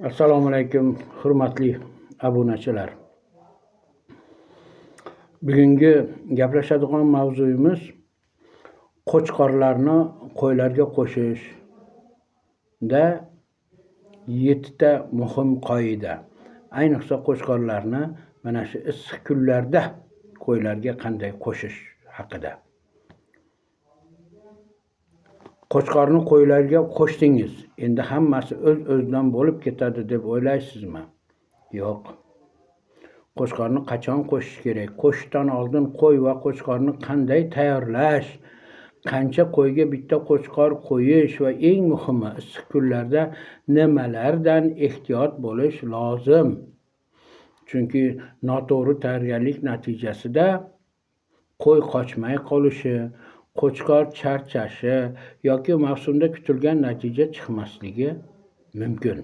Assalomu alaykum, hurmatli obunachilar. Bugungi gaplashadigan mavzuyimiz qo'chqorlarni qo'ylarga qo'shishda 7 ta muhim qoida. Ayniqsa qo'chqorlarni mana shu issiq kunlarda qo'ylarga qanday qo'shish haqida. Qo'chqorni qo'ylarga qo'shdingiz. Endi hammasi o'z-o'zidan bo'lib ketadi deb o'ylaysizmi? Yo'q. Qo'chqorni qachon qo'shish kerak? Qo'shishdan oldin qo'y va qo'chqorni qanday tayyorlash? Qancha qo'yga bitta qo'chqor qo'yish va eng muhimi issiq kunlarda nimalardan ehtiyot bo'lish lozim? Chunki noto'g'ri tayyorgarlik natijasida qo'y qochmay qolishi, qo'chqor charchashi yoki mavsumda kutilgan natija chiqmasligi mumkin.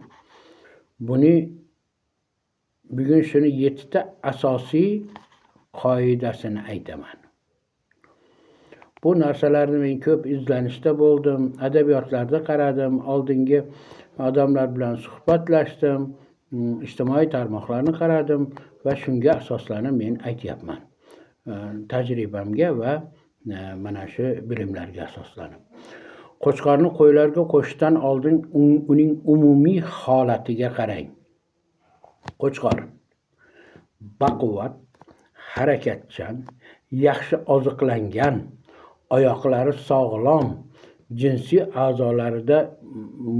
Bugun shuni 7 ta asosiy qoidasini aytaman. Bu narsalarni men ko'p izlanishda bo'ldim, adabiyotlarda qaradim, oldingi odamlar bilan suhbatlashdim, ijtimoiy tarmoqlarni qaradim va shunga asoslanib men aytyapman. Tajribamga va mana shu bilimlarga asoslanib. Qo'chqorni qo'ylarga qo'shishdan oldin uning umumiy holatiga qarang. Qo'chqor baquvvat, harakatchan, yaxshi oziqlangan, oyoqlari sog'lom, jinsiy a'zolarida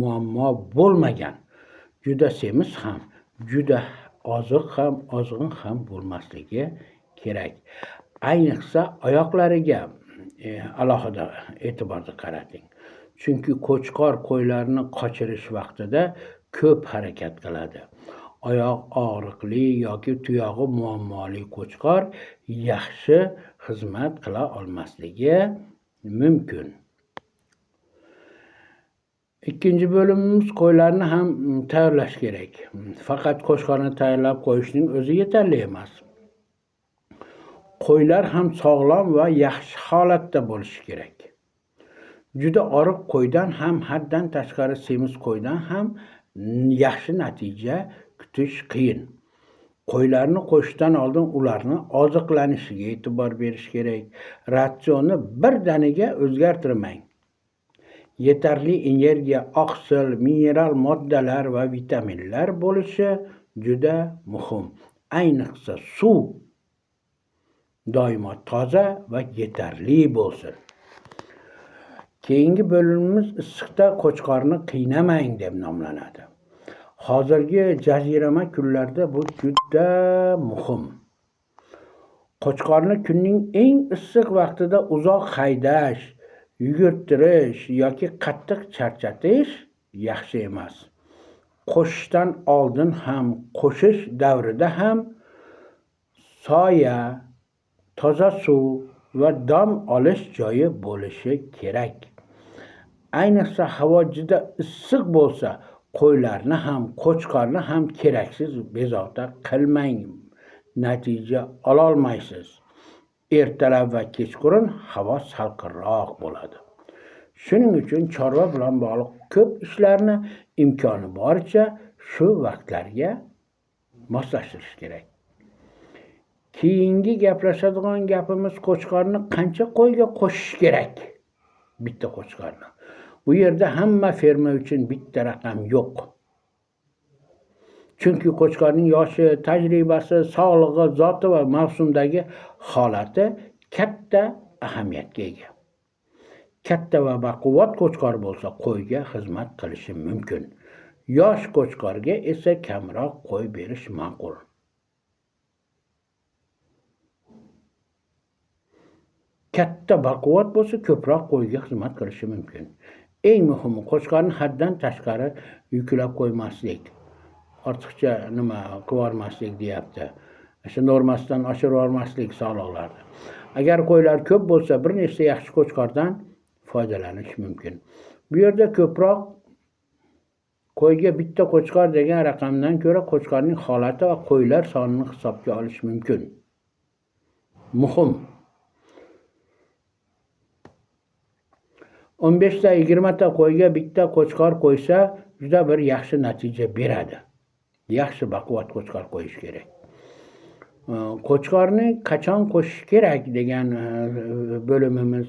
muammo bo'lmagan, juda semiz ham, juda ozg'in ham bo'lmasligi kerak. Ayniqsa oyoqlariga alohida e'tiborni qarating. Chunki qo'chqor qo'ylarni qochirish vaqtida ko'p harakat qiladi. Oyoq og'riqli yoki tuyog'i muammoli qo'chqor yaxshi xizmat qila olmasligi mumkin. Ikkinchi bo'limimiz qo'ylarni ham tayyorlash kerak. Faqat qo'chqorni tayyorlab qo'yishning o'zi yetarli emas. Qo'ylar ham sog'lom va yaxshi holatda bo'lishi kerak. Juda oriq qo'ydan ham, haddan tashqari semiz qo'ydan ham yaxshi natija kutish qiyin. Qo'ylarni qo'shishdan oldin ularni oziqlanishiga e'tibor berish kerak. Ratsionni birdaniga o'zgartirmang. Yetarli energiya, oqsil, mineral moddalar va vitaminlar bo'lishi juda muhim. Ayniqsa suv doimo toza va yetarli bo'lsin. Keyingi bo'limimiz issiqda qo'chqorni qiynamang deb nomlanadi. Hozirgi jazirama kunlarda bu juda muhim. Qo'chqorni kunning eng issiq vaqtida uzoq haydash, yugurtirish yoki qattiq charchatish yaxshi emas. Qo'shishdan oldin ham, qo'shish davrida ham soya, toza suv va dam olish joyi bo'lishi kerak. Ayniqsa havo juda issiq bo'lsa, qo'ylarni ham, qo'chqorni ham keraksiz bezovta qilmang. Natija ololmaysiz. Ertalab va kechqurun havo salqinroq bo'ladi. Shuning uchun chorva bilan bog'liq ko'p ishlarni imkoni boricha shu vaqtlarga moslashtirish kerak. Keyingi gaplashadigan gapimiz qo'chqorni qancha qo'yga qo'shish kerak? Bitta qo'chqorni. Bu yerda hamma ferma uchun bitta raqam yo'q. Chunki qo'chqorning yoshi, tajribasi, sog'lig'i, zoti va mavsumdagi holati katta ahamiyatga ega. Katta va baquvvat qo'chqor bo'lsa, qo'yga xizmat qilishi mumkin. Yosh qo'chqorga esa kamroq qo'y berish ma'qul. Katta baquvvat bo'lsa, ko'proq qo'yga xizmat qilishi mumkin. Eng muhimi qo'chqorni haddan tashqari yuklab qo'ymaslik. Ortiqcha qilib deyapti. Shu normasidan oshirib olmaslik sog'liqlarda. Agar qo'ylar ko'p bo'lsa, bir nechta yaxshi qo'chqordan foydalanish mumkin. Bu yerda ko'proq qo'yga bitta qo'chqor degan raqamdan ko'ra qo'chqorning holati va qo'ylar sonini hisobga olish mumkin. Muhim. 15 ta 20 ta qo'yga bitta qo'chqor qo'ysa juda bir yaxshi natija beradi. yaxshi baquvvat qo'chqor qo'yish kerak. Qo'chqorni qachon qo'shish kerak degan bo'limimiz.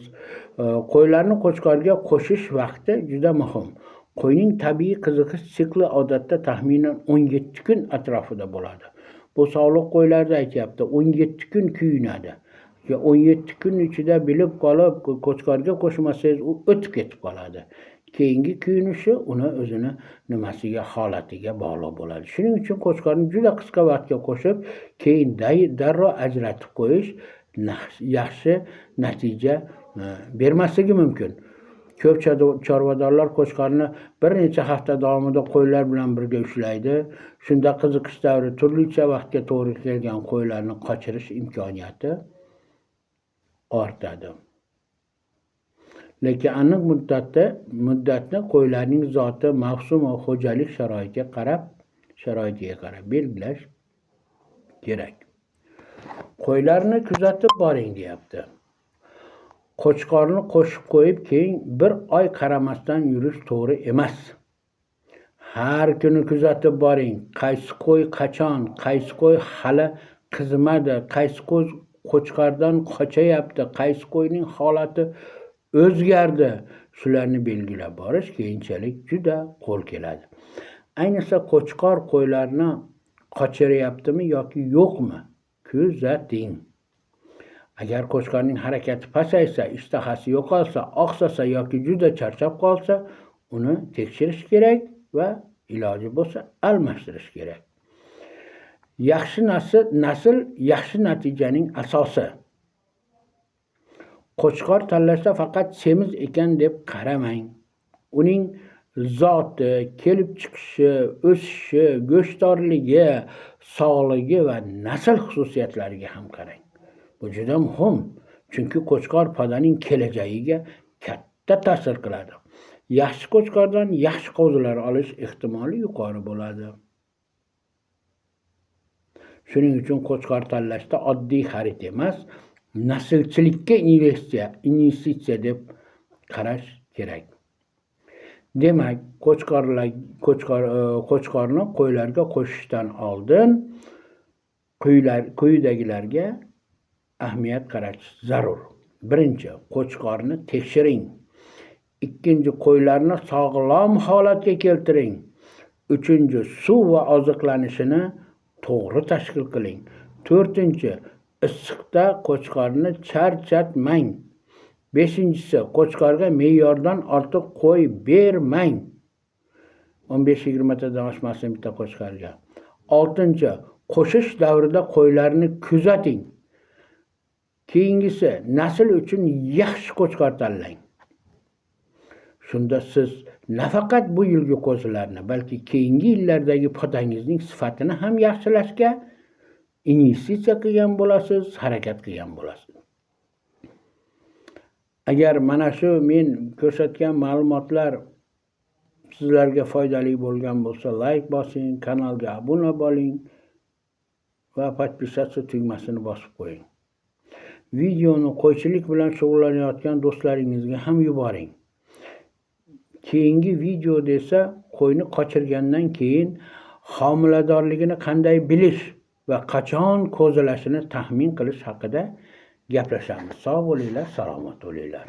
Qo'ylarni qo'chqorga qo'shish vaqti juda muhim. Qo'yning tabiiy qiziqish sikli odatda taxminan 17 kun atrofida bo'ladi. Bu sog'liq qo'ylarda aytyapti, 17 kun kuyinadi. 17 kun ichida bilib qolib qo'chqorga qo'shmasangiz u o'tib ketib qoladi. Keyingi kuyinishi uni o'zini nimasiga, holatiga bog'liq bo'ladi. Shuning uchun qo'chqorni juda qisqa vaqtga qo'shib, keyin darrov ajratib qo'yish yaxshi natija bermasligi mumkin. Ko'p chorvadorlar qo'chqorni bir necha hafta davomida qo'ylar bilan birga ushlaydi. Shunda qiziqish davri turlicha vaqtga to'g'ri kelgan qo'ylarni qochirish imkoniyati ortadi. Lekin aniq muddatni qo'ylarning zoti, mavsum va xo'jalik sharoitiga qarab belgilash kerak. Qo'ylarni kuzatib boring deyapti. Qo'chqorni qo'shib qo'yib keyin bir oy qaramasdan yurish to'g'ri emas. Har kuni kuzatib boring. Qaysi qo'y qachon, qaysi qo'y hali qizimadi, qaysi qo'y qo'chqordan qochyapti, qaysi qo'yning holati o'zgardi. Shularni belgilab borish keyinchalik juda qo'l keladi. Ayniqsa qo'chqor qo'ylarni qochiryaptimi yoki yo'qmi? Kuzating. Agar qo'chqorning harakati pasaysa, ishtahasi yo'qolsa, oqsasa yoki juda charchab qolsa, uni tekshirish kerak va iloji bo'lsa almashtirish kerak. Yaxshi nasl yaxshi natijaning asosi. Qo'chqor tanlashda faqat semiz ekan deb qaramang. Uning zoti, kelib chiqishi, o'sishi, go'shtdorligi, sog'ligi va nasl xususiyatlariga ham qarang. Bu juda muhim, chunki qo'chqor podaning kelajagiga katta ta'sir qiladi. Yaxshi qo'chqordan yaxshi qo'zilar olish ehtimoli yuqori bo'ladi. Shuning uchun qo'chqor tanlashda oddiy xarid emas, naslchilikka investitsiya deb qarash kerak. Demak, qo'chqorni qo'ylarga qo'shishdan oldin quyidagilarga ahamiyat qaratish zarur. Birinchi, qo'chqorni tekshiring. Ikkinchi, qo'ylarni sog'lom holatga keltiring. Uchinchi, suv va oziqlanishini to'g'ri tashkil qiling. To'rtinchi, issiqda qo'chqorni charchatmang. Beshinchisi, qo'chqorga me'yordan ortiq qo'y bermang. 15-20 tadan oshmasin bitta qo'chqorga. Oltinchi, qo'shish davrida qo'ylarni kuzating. Keyingisi, nasl uchun yaxshi qo'chqor tanlang. Shunda siz nafaqat bu yilgi qo'zilarni, balki keyingi yillardagi podangizning sifatini ham yaxshilashga investitsiya qilgan bo'lasiz, harakat qilgan bo'lasiz. Agar mana shu men ko'rsatgan ma'lumotlar sizlarga foydali bo'lgan bo'lsa, like bosing, kanalga obuna bo'ling va podpisatsiya tugmasini bosib qo'ying. Videoni qo'ychilik bilan shug'ullanayotgan do'stlaringizga ham yuboring. Keyingi videoda esa qo'yni qochirgandan keyin homiladorligini qanday bilish va qachon qo'zilashini taxmin qilish haqida gaplashamiz. Sog' bo'linglar, salomat bo'linglar.